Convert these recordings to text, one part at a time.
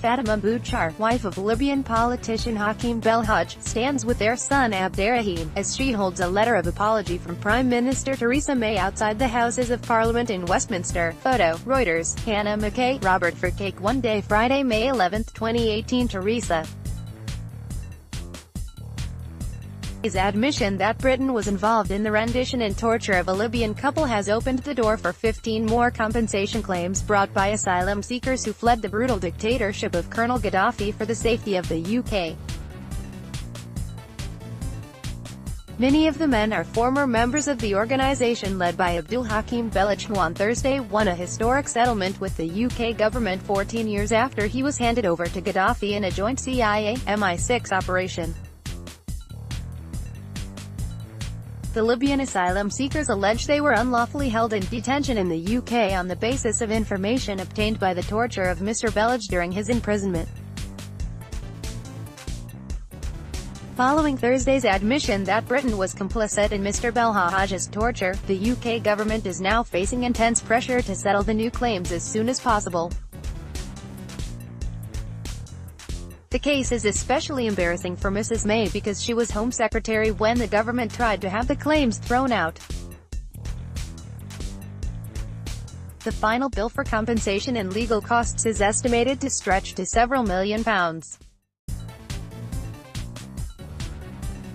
Fatima Boudchar, wife of Libyan politician Hakim Belhadj, stands with their son Abderrahim, as she holds a letter of apology from Prime Minister Theresa May outside the Houses of Parliament in Westminster. Photo, Reuters, Hannah McKay, Robert Verkaik. One day Friday, May 11, 2018. Theresa May's admission that Britain was involved in the rendition and torture of a Libyan couple has opened the door for 15 more compensation claims brought by asylum seekers who fled the brutal dictatorship of Colonel Gaddafi for the safety of the UK. Many of the men are former members of the organisation led by Hakim Belhadj, who on Thursday won a historic settlement with the UK government 14 years after he was handed over to Gaddafi in a joint CIA-MI6 operation. The Libyan asylum seekers allege they were unlawfully held in detention in the UK on the basis of information obtained by the torture of Mr. Belhaj during his imprisonment. Following Thursday's admission that Britain was complicit in Mr. Belhaj's torture, the UK government is now facing intense pressure to settle the new claims as soon as possible. The case is especially embarrassing for Mrs. May because she was Home Secretary when the government tried to have the claims thrown out. The final bill for compensation and legal costs is estimated to stretch to several £million.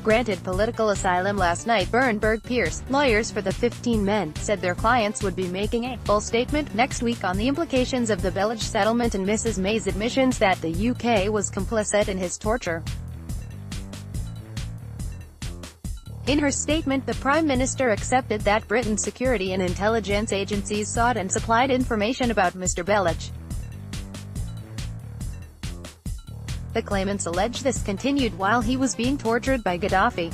Granted political asylum last night. Bernberg Pierce, lawyers for the 15 men, said their clients would be making a full statement next week on the implications of the Belhaj settlement and Mrs. May's admissions that the UK was complicit in his torture. In her statement, the Prime Minister accepted that Britain's security and intelligence agencies sought and supplied information about Mr. Belhaj. The claimants allege this continued while he was being tortured by Gaddafi.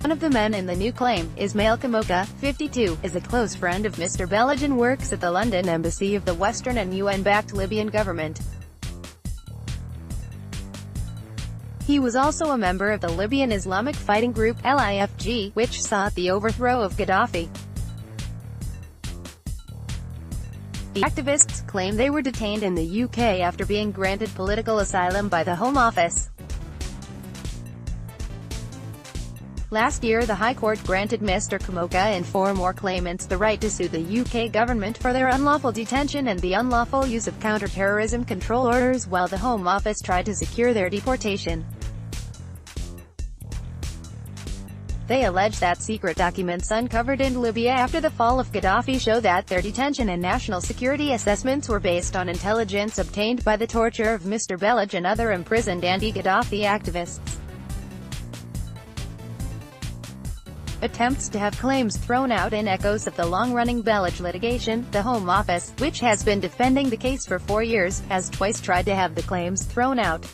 One of the men in the new claim, Ismail Kamoka, 52, is a close friend of Mr. Belhaj and works at the London embassy of the Western and UN-backed Libyan government. He was also a member of the Libyan Islamic Fighting Group, LIFG, which sought the overthrow of Gaddafi. The activists claim they were detained in the UK after being granted political asylum by the Home Office. Last year, the High Court granted Mr. Kamoka and 4 more claimants the right to sue the UK government for their unlawful detention and the unlawful use of counter-terrorism control orders, while the Home Office tried to secure their deportation. They allege that secret documents uncovered in Libya after the fall of Gaddafi show that their detention and national security assessments were based on intelligence obtained by the torture of Mr. Belhaj and other imprisoned anti-Gaddafi activists. Attempts to have claims thrown out in echoes of the long-running Belhaj litigation. The Home Office, which has been defending the case for 4 years, has twice tried to have the claims thrown out.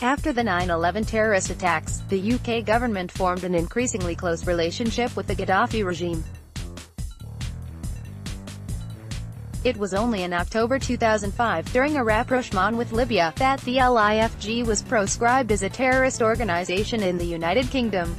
After the 9/11 terrorist attacks, the UK government formed an increasingly close relationship with the Gaddafi regime. It was only in October 2005, during a rapprochement with Libya, that the LIFG was proscribed as a terrorist organisation in the United Kingdom.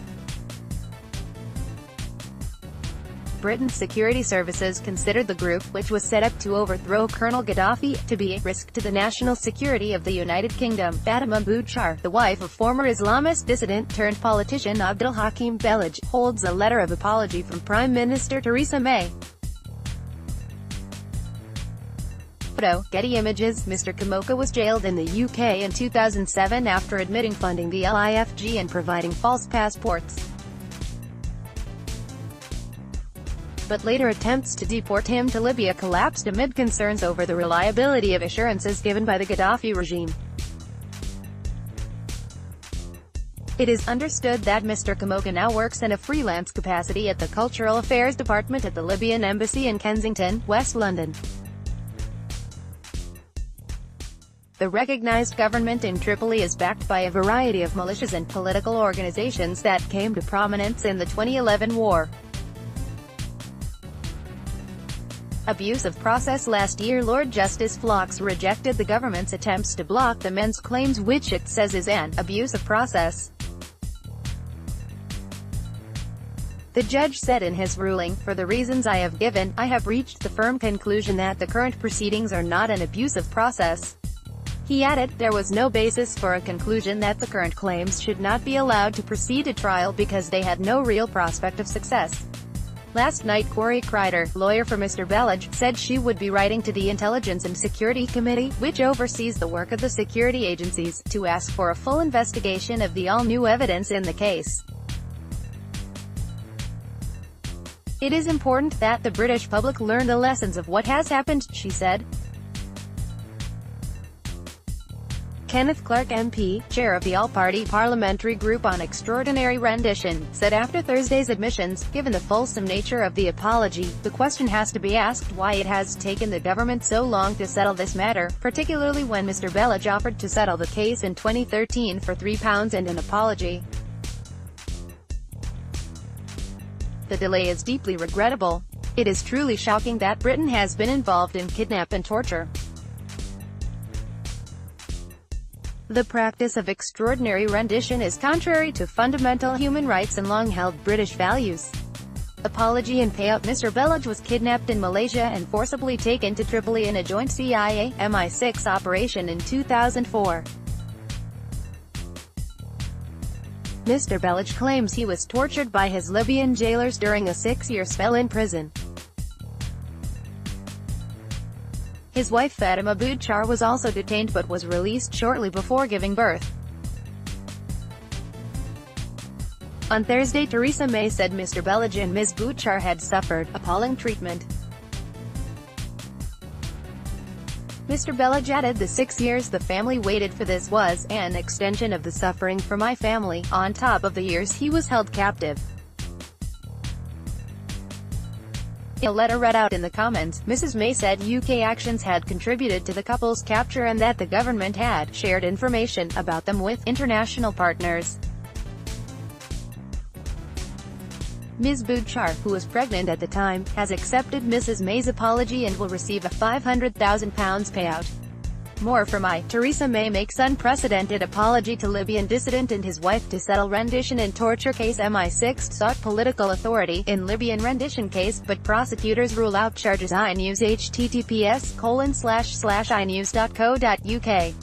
Britain's security services considered the group, which was set up to overthrow Colonel Gaddafi, to be a risk to the national security of the United Kingdom. Fatima Boudchar, the wife of former Islamist dissident-turned-politician Abderrahim Belhaj, holds a letter of apology from Prime Minister Theresa May. Photo, Getty Images. Mr. Kamoka was jailed in the UK in 2007 after admitting funding the LIFG and providing false passports. But later attempts to deport him to Libya collapsed amid concerns over the reliability of assurances given by the Gaddafi regime. It is understood that Mr. Kamoka now works in a freelance capacity at the Cultural Affairs Department at the Libyan Embassy in Kensington, West London. The recognized government in Tripoli is backed by a variety of militias and political organizations that came to prominence in the 2011 war. Abuse of process. Last year, Lord Justice Phlox rejected the government's attempts to block the men's claims, which it says is an abuse of process. The judge said in his ruling, "For the reasons I have given, I have reached the firm conclusion that the current proceedings are not an abusive process." He added, there was no basis for a conclusion that the current claims should not be allowed to proceed to trial because they had no real prospect of success. Last night Corey Kreider, lawyer for Mr. Belhaj, said she would be writing to the Intelligence and Security Committee, which oversees the work of the security agencies, to ask for a full investigation of the all-new evidence in the case. "It is important that the British public learn the lessons of what has happened," she said. Kenneth Clarke MP, chair of the All-Party Parliamentary Group on Extraordinary Rendition, said after Thursday's admissions, given the fulsome nature of the apology, the question has to be asked why it has taken the government so long to settle this matter, particularly when Mr. Belhaj offered to settle the case in 2013 for £3 and an apology. "The delay is deeply regrettable. It is truly shocking that Britain has been involved in kidnap and torture. The practice of extraordinary rendition is contrary to fundamental human rights and long-held British values." Apology and payout. Mr. Belhaj was kidnapped in Malaysia and forcibly taken to Tripoli in a joint CIA-MI6 operation in 2004. Mr. Belhaj claims he was tortured by his Libyan jailers during a 6-year spell in prison. His wife Fatima Boudchar was also detained but was released shortly before giving birth. On Thursday, Theresa May said Mr. Belhaj and Ms. Boudchar had suffered appalling treatment. Mr. Belhaj added, "The 6 years the family waited for this was an extension of the suffering for my family, on top of the years he was held captive." In a letter read out in the Commons, Mrs. May said UK actions had contributed to the couple's capture and that the government had shared information about them with international partners. Ms. Boudchar, who was pregnant at the time, has accepted Mrs. May's apology and will receive a £500,000 payout. More from Theresa May makes unprecedented apology to Libyan dissident and his wife to settle rendition and torture case. MI6 sought political authority in Libyan rendition case, but prosecutors rule out charges. iNews https://inews.co.uk